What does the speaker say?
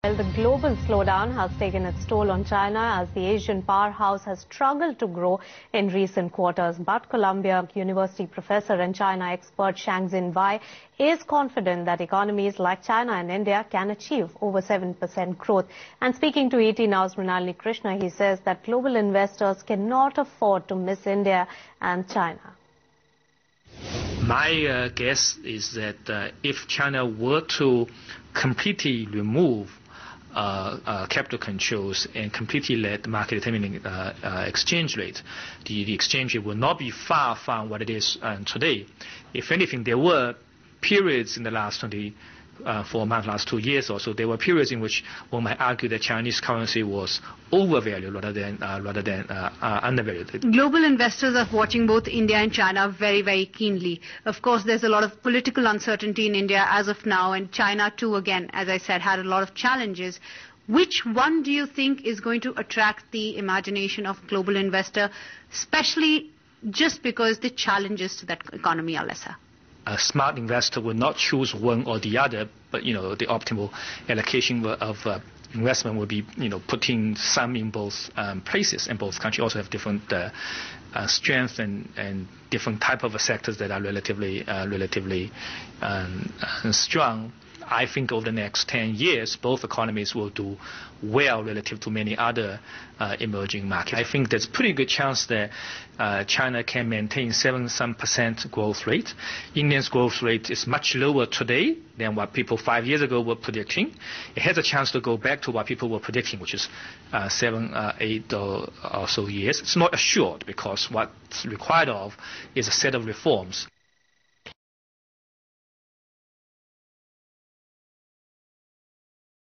Well, the global slowdown has taken its toll on China as the Asian powerhouse has struggled to grow in recent quarters. But Columbia University professor and China expert Shang Jin Wei is confident that economies like China and India can achieve over 7% growth. And speaking to ET Now's Mrinalini Krishna, he says that global investors cannot afford to miss India and China. My guess is that if China were to completely remove capital controls and completely let the market determining exchange rate, the exchange rate will not be far from what it is today. If anything, there were periods in the last 4 months, last 2 years or so, there were periods in which one might argue that Chinese currency was overvalued rather than undervalued. Global investors are watching both India and China very, very keenly. Of course, there's a lot of political uncertainty in India as of now, and China too, again, as I said, had a lot of challenges. Which one do you think is going to attract the imagination of global investor, especially just because the challenges to that economy are lesser? A smart investor will not choose one or the other, but the optimal allocation of investment will be putting some in both places, and both countries also have different strengths and different type of sectors that are relatively strong. I think over the next 10 years, both economies will do well relative to many other emerging markets. I think there's a pretty good chance that China can maintain 7% growth rate. India's growth rate is much lower today than what people 5 years ago were predicting. It has a chance to go back to what people were predicting, which is 7, 8 or so years. It's not assured because what's required of is a set of reforms.